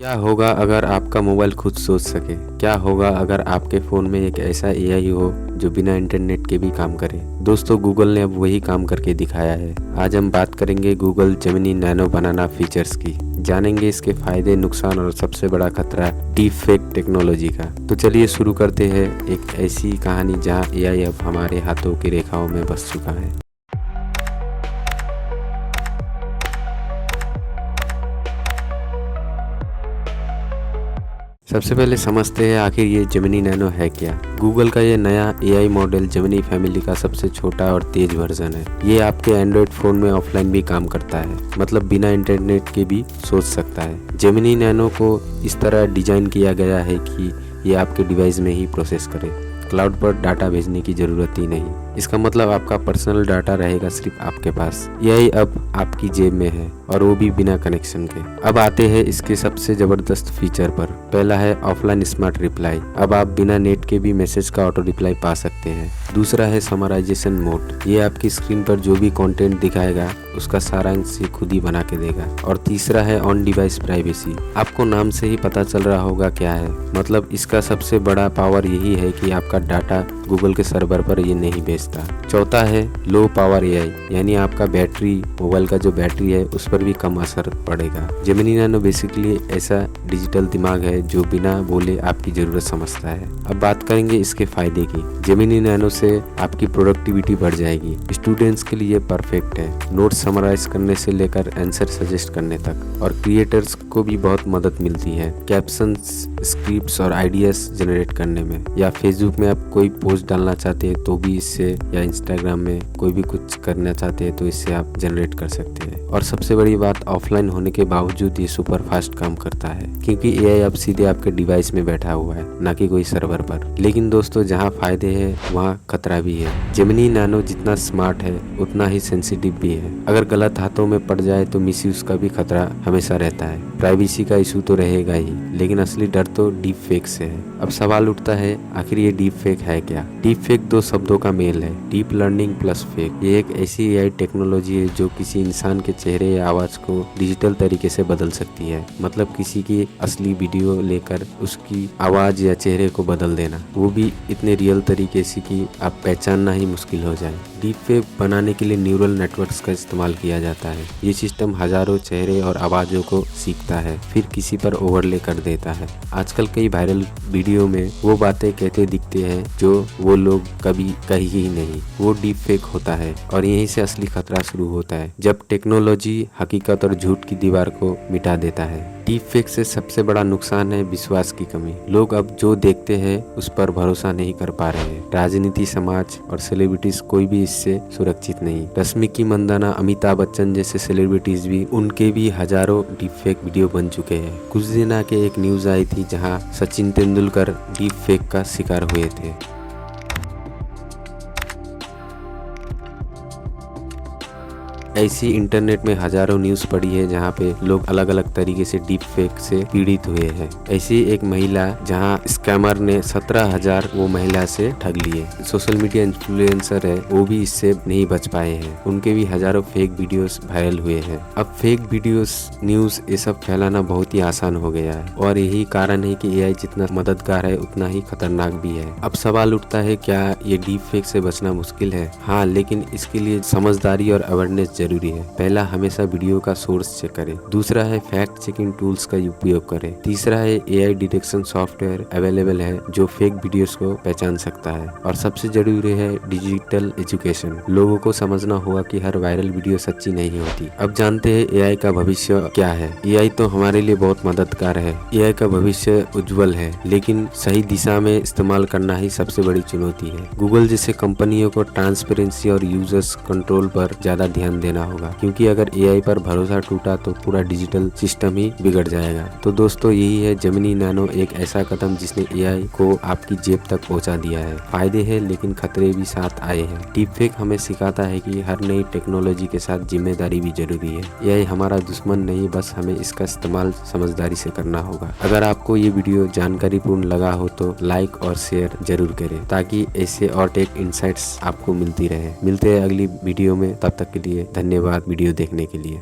क्या होगा अगर आपका मोबाइल खुद सोच सके? क्या होगा अगर आपके फ़ोन में एक ऐसा एआई हो जो बिना इंटरनेट के भी काम करे? दोस्तों, गूगल ने अब वही काम करके दिखाया है। आज हम बात करेंगे गूगल जेमिनी नैनो बनाना फीचर्स की। जानेंगे इसके फायदे, नुकसान और सबसे बड़ा खतरा डीप फेक टेक्नोलॉजी का। तो चलिए शुरू करते हैं एक ऐसी कहानी जहां एआई अब हमारे हाथों की रेखाओं में बस चुका है। सबसे पहले समझते हैं आखिर ये जेमिनी नैनो है क्या। गूगल का ये नया एआई मॉडल जेमिनी फैमिली का सबसे छोटा और तेज वर्जन है। ये आपके एंड्रॉयड फ़ोन में ऑफलाइन भी काम करता है, मतलब बिना इंटरनेट के भी सोच सकता है। जेमिनी नैनो को इस तरह डिजाइन किया गया है कि ये आपके डिवाइस में ही प्रोसेस करे, क्लाउड पर डाटा भेजने की ज़रूरत ही नहीं। इसका मतलब आपका पर्सनल डाटा रहेगा सिर्फ आपके पास। यही अब आपकी जेब में है और वो भी बिना कनेक्शन के। अब आते हैं इसके सबसे ज़बरदस्त फीचर पर। पहला है ऑफलाइन स्मार्ट रिप्लाई। अब आप बिना नेट के भी मैसेज का ऑटो रिप्लाई पा सकते हैं। दूसरा है समराइजेशन मोड। ये आपकी स्क्रीन पर जो भी कंटेंट दिखाएगा उसका सारांश ये खुद ही बना के देगा। और तीसरा है ऑन डिवाइस प्राइवेसी। आपको नाम से ही पता चल रहा होगा क्या है, मतलब इसका सबसे बड़ा पावर यही है कि आपका डाटा गूगल के सर्वर पर ये नहीं भेजता। चौथा है लो पावर एआई, यानी आपका बैटरी, मोबाइल का जो बैटरी है उस पर भी कम असर पड़ेगा। जेमिनी नैनो बेसिकली ऐसा डिजिटल दिमाग है जो बिना बोले आपकी जरूरत समझता है। अब बात करेंगे इसके फायदे की। जेमिनी नैनो से आपकी प्रोडक्टिविटी बढ़ जाएगी। स्टूडेंट्स के लिए परफेक्ट है, नोट्स समराइज करने से लेकर आंसर सजेस्ट करने तक। और क्रिएटर्स को भी बहुत मदद मिलती है, कैप्शंस, स्क्रिप्ट्स और आइडियाज जनरेट करने में। या फेसबुक में आप कोई पोस्ट डालना चाहते हैं तो भी इससे, या इंस्टाग्राम में कोई भी कुछ करना चाहते हैं तो इससे आप जनरेट कर सकते हैं। और सबसे बड़ी बात, ऑफलाइन होने के बावजूद ये सुपर फास्ट काम करता है, क्योंकि एआई अब सीधे आपके डिवाइस में बैठा हुआ है, ना कि कोई सर्वर पर। लेकिन दोस्तों, जहाँ फायदे हैं वहाँ खतरा भी है। जेमिनी नैनो जितना स्मार्ट है उतना ही सेंसिटिव भी है। अगर गलत हाथों में पड़ जाए तो मिसयूज का भी खतरा हमेशा रहता है। प्राइवेसी का इशू तो रहेगा ही, लेकिन असली डर तो डीप फेक से है। अब सवाल उठता है, आखिर ये डीप फेक है क्या? डीप फेक दो शब्दों का मेल है, डीप लर्निंग प्लस फेक। ये एक ऐसी एआई टेक्नोलॉजी है जो किसी इंसान के चेहरे या आवाज को डिजिटल तरीके से बदल सकती है। मतलब किसी की असली वीडियो लेकर उसकी आवाज या चेहरे को बदल देना, वो भी इतने रियल तरीके से कि आप पहचानना ही मुश्किल हो जाए। डीप फेक बनाने के लिए न्यूरल नेटवर्क्स का इस्तेमाल किया जाता है। ये सिस्टम हजारों चेहरे और आवाजों को सीखता है, फिर किसी पर ओवरले कर देता है। आजकल कई वायरल वीडियो में वो बातें कहते दिखते हैं जो वो लोग कभी कही ही नहीं। वो डीप फेक होता है और यहीं से असली खतरा शुरू होता है, जब टेक्नोलॉजी हकीकत और झूठ की दीवार को मिटा देता है। डीप फेक से सबसे बड़ा नुकसान है विश्वास की कमी। लोग अब जो देखते हैं उस पर भरोसा नहीं कर पा रहे हैं। राजनीति, समाज और सेलिब्रिटीज कोई भी इससे सुरक्षित नहीं। रश्मिकी मंदाना, अमिताभ बच्चन जैसे सेलिब्रिटीज भी, उनके भी हजारों डीप फेक वीडियो बन चुके हैं। कुछ दिन आगे एक न्यूज आई थी जहां सचिन तेंदुलकर डीप फेक का शिकार हुए थे। ऐसी इंटरनेट में हजारों न्यूज पड़ी है जहाँ पे लोग अलग अलग तरीके से डीप फेक से पीड़ित हुए हैं। ऐसी एक महिला जहाँ स्कैमर ने 17,000 वो महिला से ठग लिए। सोशल मीडिया इन्फ्लुएंसर है, वो भी इससे नहीं बच पाए हैं। उनके भी हजारों फेक वीडियोस वायरल हुए हैं। अब फेक वीडियोस, न्यूज, ये सब फैलाना बहुत ही आसान हो गया है और यही कारण है कि एआई जितना मददगार है उतना ही खतरनाक भी है। अब सवाल उठता है, क्या ये डीप फेक से बचना मुश्किल है? हाँ, लेकिन इसके लिए समझदारी और अवेयरनेस जरूरी है। पहला, हमेशा वीडियो का सोर्स चेक करें। दूसरा है फैक्ट चेकिंग टूल्स का उपयोग करें। तीसरा है एआई डिटेक्शन सॉफ्टवेयर अवेलेबल है जो फेक वीडियोस को पहचान सकता है। और सबसे जरूरी है डिजिटल एजुकेशन। लोगों को समझना होगा कि हर वायरल वीडियो सच्ची नहीं होती। अब जानते हैं एआई का भविष्य क्या है। एआई तो हमारे लिए बहुत मददगार है। एआई का भविष्य उज्जवल है, लेकिन सही दिशा में इस्तेमाल करना ही सबसे बड़ी चुनौती है। गूगल जैसे कंपनियों को ट्रांसपेरेंसी और यूजर्स कंट्रोल पर ज्यादा ध्यान देना होगा, क्योंकि अगर एआई पर भरोसा टूटा तो पूरा डिजिटल सिस्टम ही बिगड़ जाएगा। तो दोस्तों, यही है जेमिनी नैनो, एक ऐसा कदम जिसने एआई को आपकी जेब तक पहुंचा दिया है। फायदे हैं लेकिन खतरे भी साथ आए हैं। डीप फेक हमें सिखाता है कि हर नई टेक्नोलॉजी के साथ जिम्मेदारी भी जरूरी है। एआई हमारा दुश्मन नहीं, बस हमें इसका इस्तेमाल समझदारी से करना होगा। अगर आपको ये वीडियो जानकारीपूर्ण लगा हो तो लाइक और शेयर जरूर करें, ताकि ऐसे और टेक इनसाइट्स आपको मिलती रहे। मिलते हैं अगली वीडियो में, तब तक के लिए धन्यवाद वीडियो देखने के लिए।